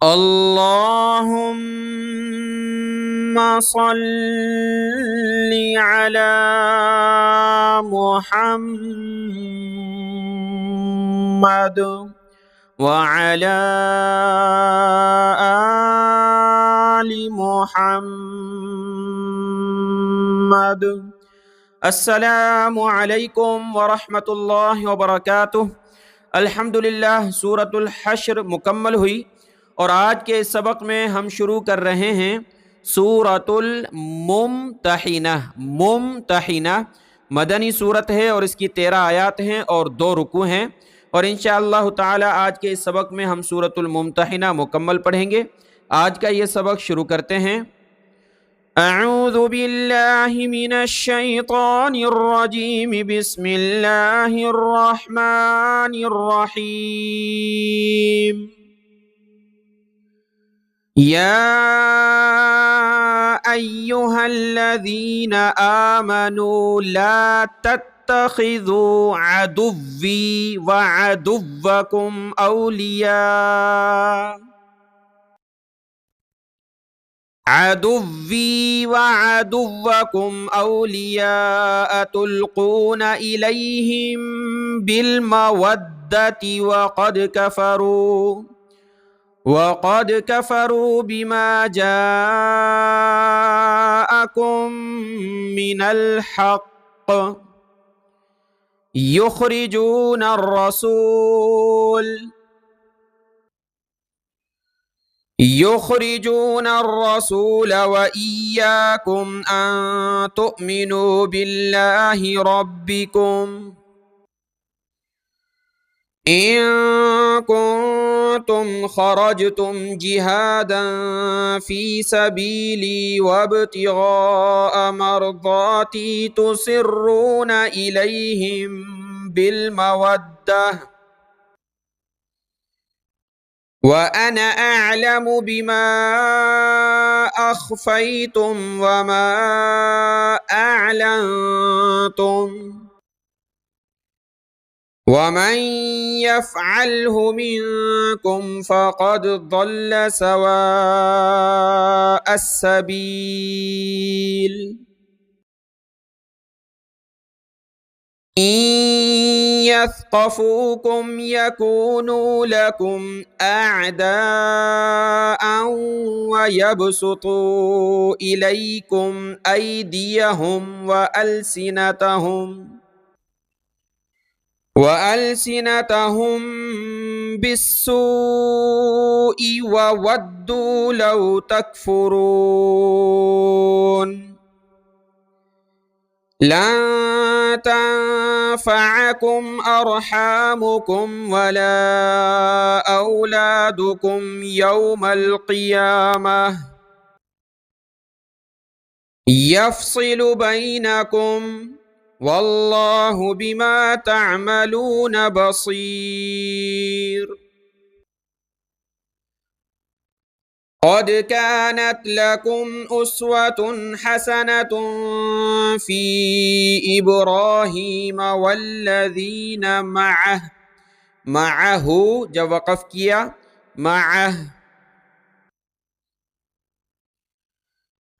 اللهم صل على محمد وعلى آل محمد। अस्सलामु अलैकुम वरहमतुल्लाहि वबरकातुह। अल्हम्दुलिल्लाह, सूरतुल हश्र मुकम्मल हुई और आज के इस सबक में हम शुरू कर रहे हैं सूरतुल मुम्तहिना। मुम्तहिना मदनी सूरत है और इसकी 13 आयात हैं और 2 रुकू हैं, और इंशाअल्लाह ताला आज के इस सबक में हम सूरतुल मुम्तहिना मुकम्मल पढ़ेंगे। आज का ये सबक शुरू करते हैं। अऊज़ु बिल्लाहि मिनश शैतानिर रजीम, बिस्मिल्लाहिर रहमानिर रहीम। या अय्युहल्लज़ीना आमनू ला तत्तखिज़ू अदुव्वी व अदुव्वकुम औलिया अदुव्वी व अदुव्वकुम औलिया तुल्कून इलैहिम बिलमवद्दति वक़द कफ़रू बिमा जाअकुम मिनल हक़्क़ युख़रिजून अर्रसूल व इय्याकुम अन तु'मिनू बिल्लाहि रब्बिकुम इन कुंतुम खरजतुम जिहादन फी सबीली वब्तिग़ाअ मर्दाती तुसिर्रून इलैहिम बिलमवद्दह व अना अअलमु बिमा अख़फ़ैतुम वमा अअलनतुम वमन यफ़अलहु मिनकुम फ़क़द ضल सवाअस सबील। इन यस्क़फ़ूकुम यकूनू लकुम अअदाअन व यबसुतू इलैकुम अयदियहुम व अलसिनतहुम बिस्सूइ व वद्दू लौ तकफुरून। लन तंफ़अकुम अरहामुकुम वला औलादुकुम यौमल क़ियामह यफ़सिलु बैनकुम वल्लाहु बिमा तअमलून बसीर। क़द कानत लकुम उस्वतुन हसनतुन फ़ी इब्राहीम वल्लज़ीना मअहु, जब वक़फ़ किया मअह,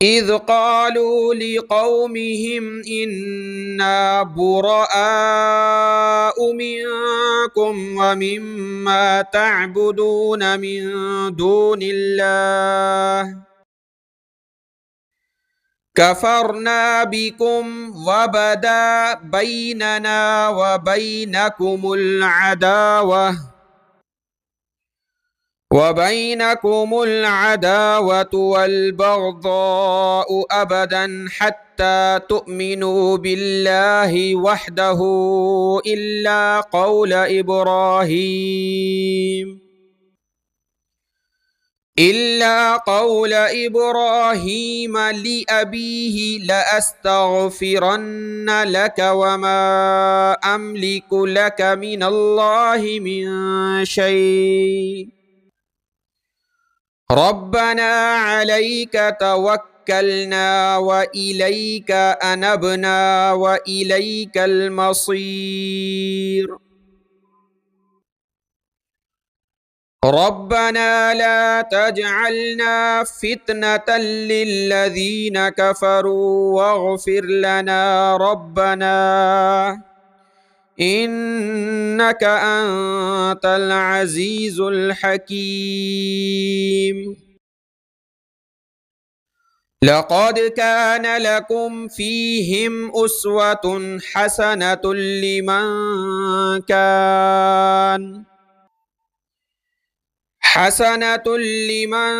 इज़ क़ालू लिक़ौमिहिम इन्ना बुरआउ मिनकुम व मिम्मा तअबुदून मिन दूनिल्लाह कफ़रना बिकुम व बदा बैनना व बैनकुमुल अदावतु वल बग़्ज़ाउ अबदन हत्ता तु'मिनू बिल्लाहि वहदहु इल्ला कौल इब्राहीम लिअबीहि लअस्तग़फ़िरन्न लक वमा अमलिकु लक मिनल्लाहि मिन शै रब्बना अलैका तवक्कलना व इलैका अनबना व इलैकल मसीर। ربنا لا تجعلنا فتنة للذين كفروا واغفر لنا ربنا إنك أنت العزيز الحكيم. لقد كان لكم فيهم أسوة حسنة لمن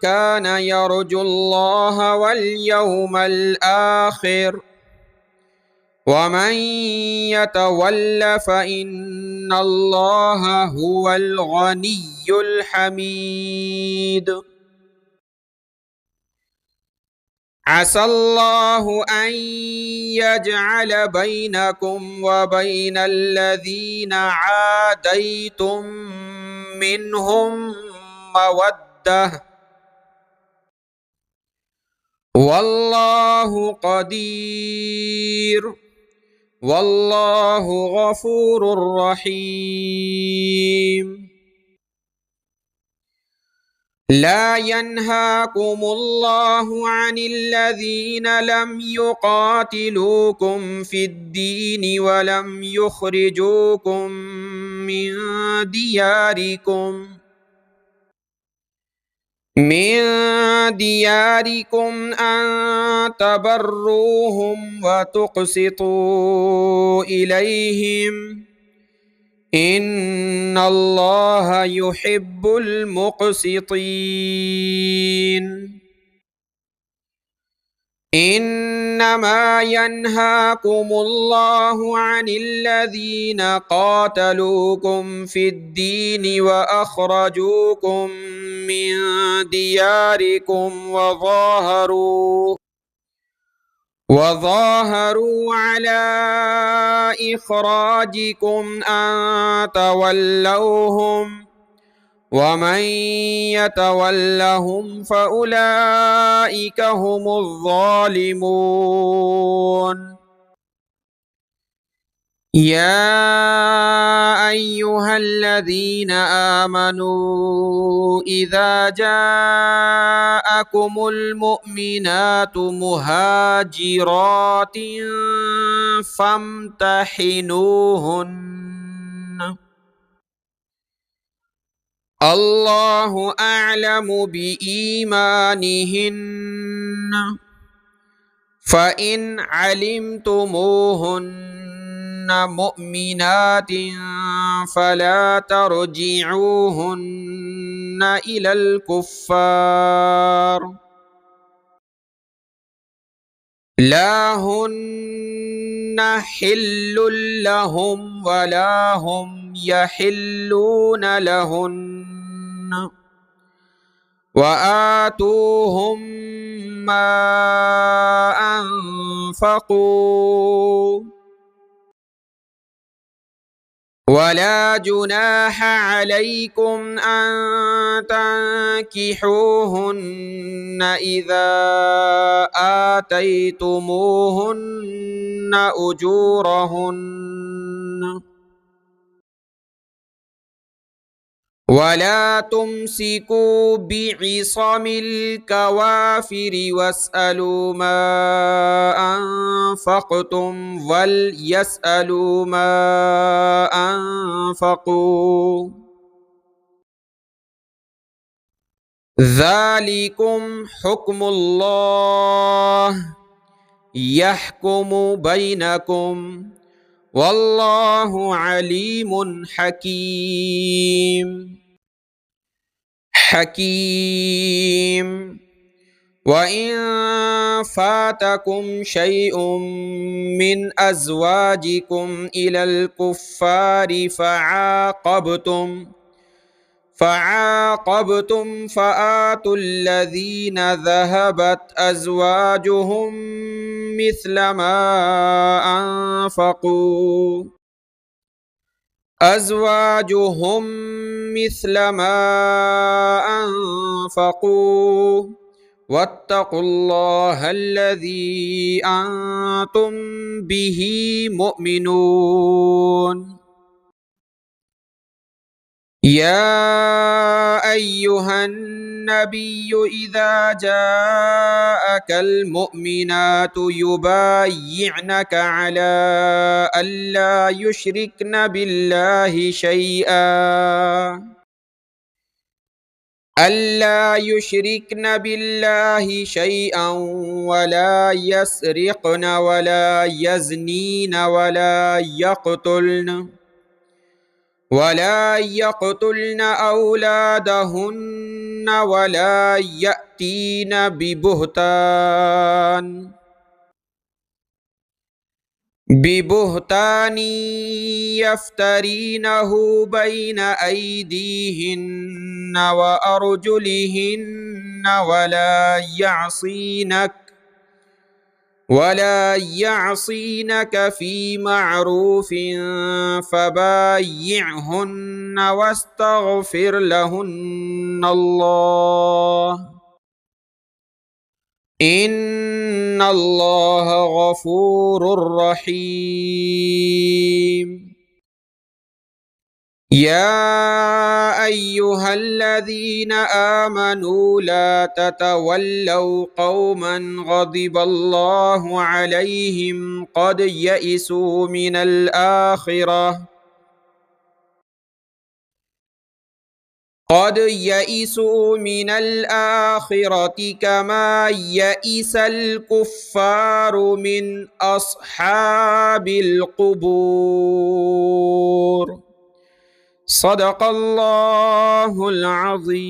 كان يرجو الله واليوم الآخر ومن يتول فإن الله هو الغني الحميد. عسى الله أن يجعل بينكم وبين الذين عاديتم منهم مودة والله قدير والله غفور رحيم. لا ينهاكم الله عن الذين لم يقاتلوكم في الدين ولم يخرجوكم من دياركم أن تبروهم وتقسطوا إليهم إن الله يحب المقسطين. إنما ينهاكم الله عن الذين قاتلوكم في الدين وأخرجوكم من دياركم وظاهروا على إخراجكم أن تولوهم ومن يتولهم فأولئك هم الظالمون. يا أيها الذين آمنوا إذا جاءكم المؤمنات مهاجرات فامتحنوهن الله أعلم بإيمانهن فإن علمتموهن مؤمنات فلا ترجعوهن إلى الكفار لا هن حل لهم ولا هم يحلون لهن وآتوهم ما أنفقوا ولا جناح عليكم أن تنكحوهن إذا آتيتموهن أجورهن ولا تمسكوا بعصم الكوافر واسألوا ما أنفقتم وليسألوا ما أنفقوا ذلكم حكم الله يحكم بينكم والله عليم حكيم. وإن فاتكم شيء من أزواجكم إلى الكفار فعاقبتم فآتوا الذين ذهبت أزواجهم مثل ما أنفقوا واتقوا الله الذي أنتم به مؤمنون. يا أيها النبي إذا جاءك المؤمنات يبايعنك على ألا يشركن بالله شيئا ولا يسرقن ولا يزنين ولا يقتلن أولادهن ولا يأتين ببهتان يفترينه بين أيديهن وأرجلهن ولا يعصينك في معروف فبايعهن واستغفر لهن الله إن الله غفور رحيم. يا أيها الذين آمنوا لا تتولوا قوما غضب الله عليهم قد يئسوا من الآخرة كما يئس الكفار من أصحاب القبور. صدق الله العظيم.